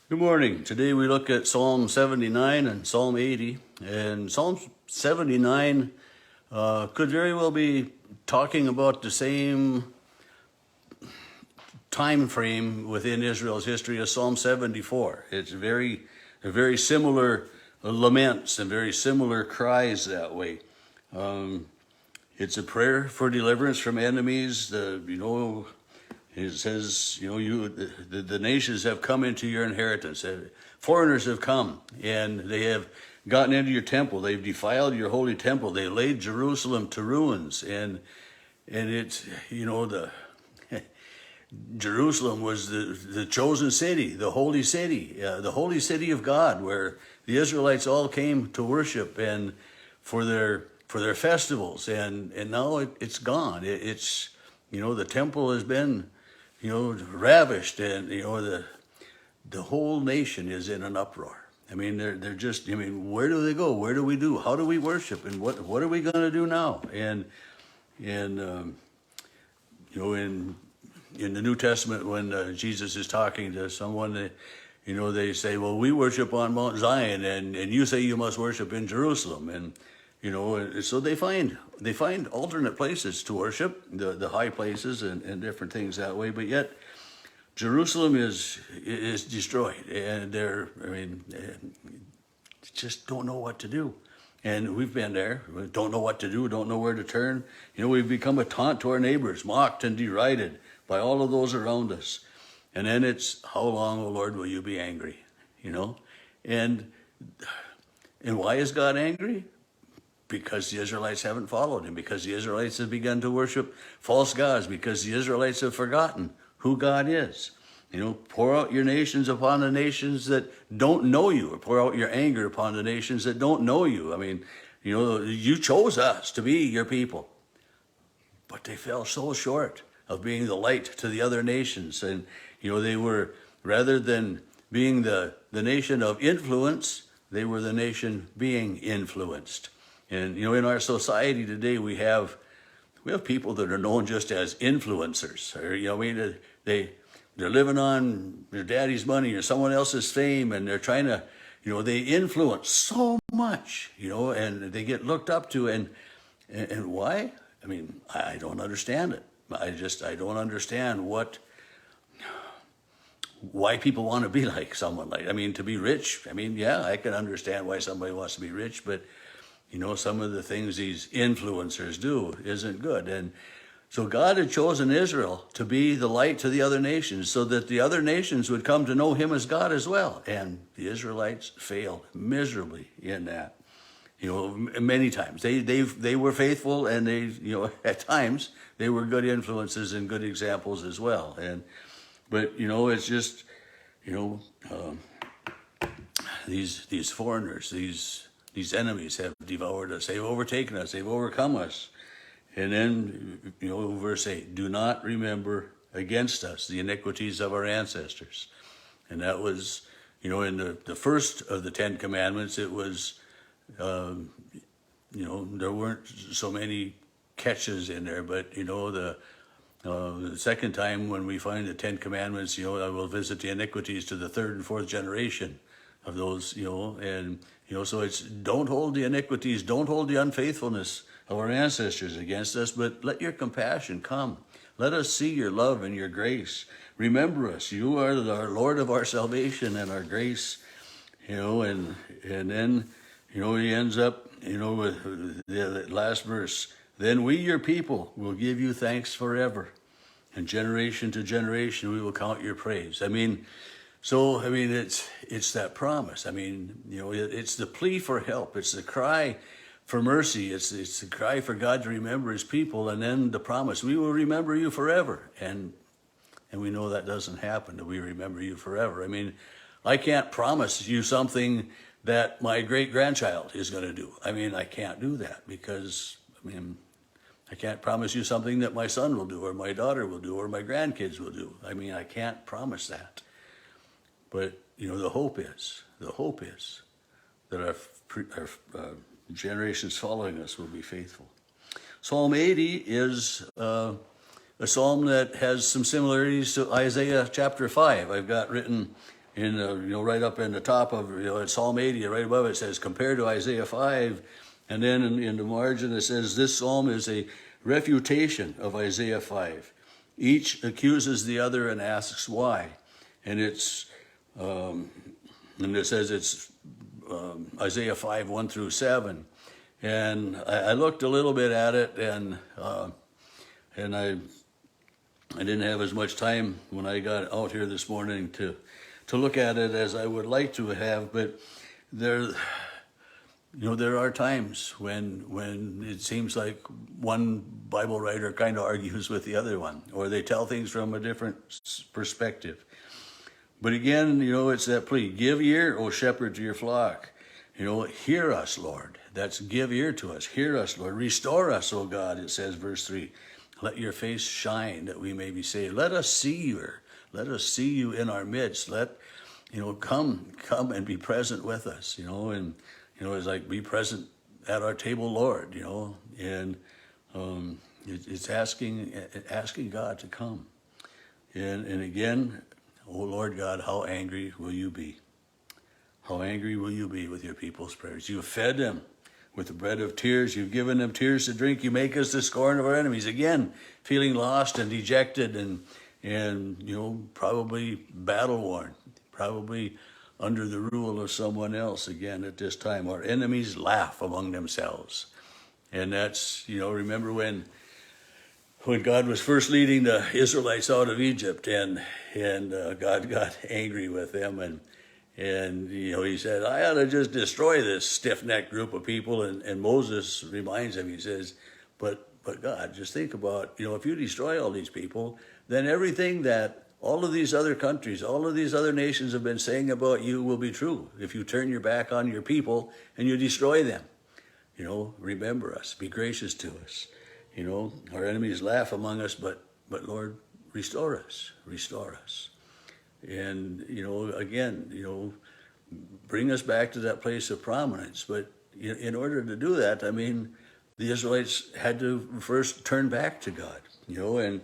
Good morning. Today we look at Psalm 79 and Psalm 80. And Psalm 79 could very well be talking about the same time frame within Israel's history as Psalm 74. It's very similar laments and very similar cries that way. It's a prayer for deliverance from enemies. It says, the nations have come into your inheritance. Foreigners have come and they have gotten into your temple. They've defiled your holy temple. They laid Jerusalem to ruins. And it's, Jerusalem was the chosen city, the holy city of God, where the Israelites all came to worship and for their festivals. And now it's gone. It's the temple has been ravished, and the whole nation is in an uproar. I mean, they're just. I mean, where do they go? Where do we do? How do we worship? And what are we going to do now? And in the New Testament, when Jesus is talking to someone, they say, "Well, we worship on Mount Zion, and you say you must worship in Jerusalem." And so they find alternate places to worship, the high places and different things that way. But yet, Jerusalem is destroyed, and just don't know what to do. And we've been there. We don't know what to do. Don't know where to turn. We've become a taunt to our neighbors, mocked and derided by all of those around us. And then it's, how long, O Lord, will you be angry? And why is God angry? Because the Israelites haven't followed him, because the Israelites have begun to worship false gods, because the Israelites have forgotten who God is. Pour out your nations upon the nations that don't know you, or pour out your anger upon the nations that don't know you. I mean, you chose us to be your people, but they fell so short of being the light to the other nations. And, they were, rather than being the nation of influence, they were the nation being influenced. And in our society today, we have people that are known just as influencers. Or they're living on their daddy's money or someone else's fame, and they're trying to, they influence so much, and they get looked up to. And why? I mean, I don't understand it. I don't understand why people want to be like someone like. I mean, to be rich. I mean, yeah, I can understand why somebody wants to be rich, but some of the things these influencers do isn't good. And so God had chosen Israel to be the light to the other nations, so that the other nations would come to know him as God as well. And the Israelites failed miserably in that. Many times they were faithful, and at times they were good influences and good examples as well. But it's just these foreigners, these enemies have devoured us. They've overtaken us. They've overcome us. And then, verse 8, do not remember against us the iniquities of our ancestors. And that was, in the first of the 10 Commandments, it was, there weren't so many catches in there. But, the second time when we find the 10 Commandments, I will visit the iniquities to the third and fourth generation of those, so it's don't hold the iniquities, don't hold the unfaithfulness of our ancestors against us, but let your compassion come. Let us see your love and your grace. Remember us. You are our Lord of our salvation and our grace, and then, he ends up, with the last verse. Then we, your people, will give you thanks forever, and generation to generation we will count your praise. It's that promise. It's the plea for help. It's the cry for mercy. It's the cry for God to remember his people, and then the promise, we will remember you forever. And we know that doesn't happen, that we remember you forever. I can't promise you something that my great-grandchild is going to do. I can't do that because, I can't promise you something that my son will do, or my daughter will do, or my grandkids will do. I can't promise that. But, the hope is that our generations following us will be faithful. Psalm 80 is a psalm that has some similarities to Isaiah chapter 5. I've got written in right up in the top of at Psalm 80, right above it says compared to Isaiah 5, and then in the margin it says this psalm is a refutation of Isaiah 5. Each accuses the other and asks why, and it's and it says it's Isaiah 5 1 through 7, and I looked a little bit at it, and I didn't have as much time when I got out here this morning to look at it as I would like to have, but there are times when it seems like one Bible writer kind of argues with the other one, or they tell things from a different perspective. But again, it's that plea, give ear, O shepherd, to your flock. Hear us, Lord. That's give ear to us. Hear us, Lord. Restore us, O God, it says, verse 3. Let your face shine that we may be saved. Let us see you. Let us see you in our midst. Come and be present with us, and, it's like be present at our table, Lord, and it's asking God to come. And again, oh Lord God, how angry will you be? How angry will you be with your people's prayers? You have fed them with the bread of tears. You've given them tears to drink. You make us the scorn of our enemies. Again, feeling lost and dejected and probably battle worn, probably under the rule of someone else again at this time. Our enemies laugh among themselves. And that's, remember when God was first leading the Israelites out of Egypt, and God got angry with them, and he said, I ought to just destroy this stiff-necked group of people. And Moses reminds him, he says, but God, just think about, if you destroy all these people, then everything that all of these other countries, all of these other nations have been saying about you will be true. If you turn your back on your people and you destroy them, remember us, be gracious to us. Our enemies laugh among us, but Lord, restore us. And, again, bring us back to that place of prominence. But in order to do that, the Israelites had to first turn back to God, and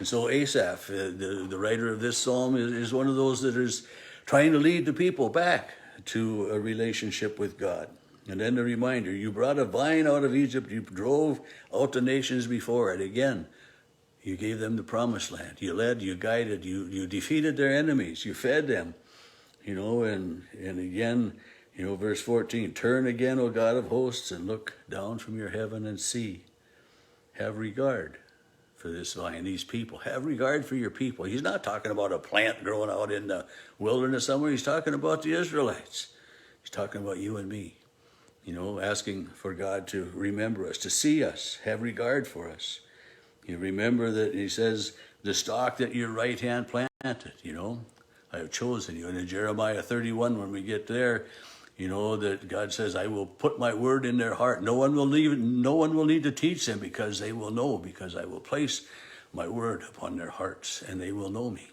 so Asaph, the writer of this psalm, is one of those that is trying to lead the people back to a relationship with God. And then the reminder, you brought a vine out of Egypt, you drove out the nations before it. Again, you gave them the promised land. You led, you guided, you defeated their enemies, you fed them. And again, verse 14, turn again, O God of hosts, and look down from your heaven and see. Have regard for this vine, these people. Have regard for your people. He's not talking about a plant growing out in the wilderness somewhere. He's talking about the Israelites. He's talking about you and me. Asking for God to remember us, to see us, have regard for us. You remember that he says, the stock that your right hand planted, I have chosen you. And in Jeremiah 31, when we get there, that God says, I will put my word in their heart. No one will need to teach them, because they will know, because I will place my word upon their hearts and they will know me.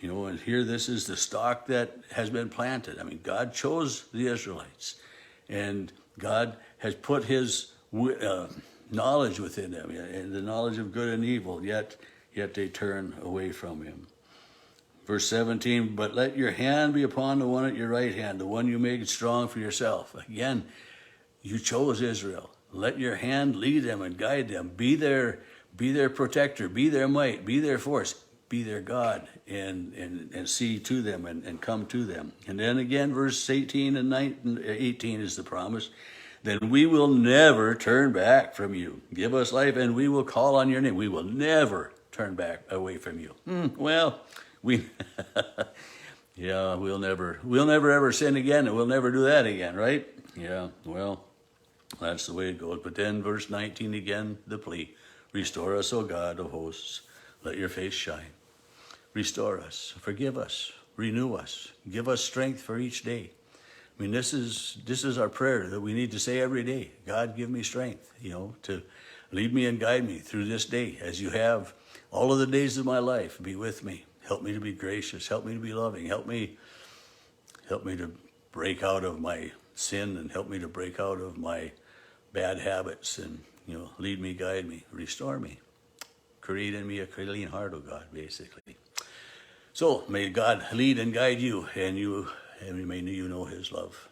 And here this is the stock that has been planted. God chose the Israelites, and God has put his knowledge within them, and the knowledge of good and evil, yet they turn away from him. Verse 17, but let your hand be upon the one at your right hand, the one you made strong for yourself. Again, you chose Israel. Let your hand lead them and guide them. Be their protector, be their might, be their force, be their God, and see to them and come to them. And then again, verse 18 and 18 is the promise. Then we will never turn back from you. Give us life, and we will call on your name. We will never turn back away from you. We'll never ever sin again, and we'll never do that again, right? Yeah, well, that's the way it goes. But then verse 19 again, the plea. Restore us, O God of hosts. Let your face shine. Restore us, forgive us, renew us, give us strength for each day. This is our prayer that we need to say every day. God, give me strength, to lead me and guide me through this day as you have all of the days of my life. Be with me. Help me to be gracious. Help me to be loving. Help me to break out of my sin, and help me to break out of my bad habits, and, lead me, guide me, restore me. Create in me a clean heart, O God, basically. So may God lead and guide you, and may you know his love.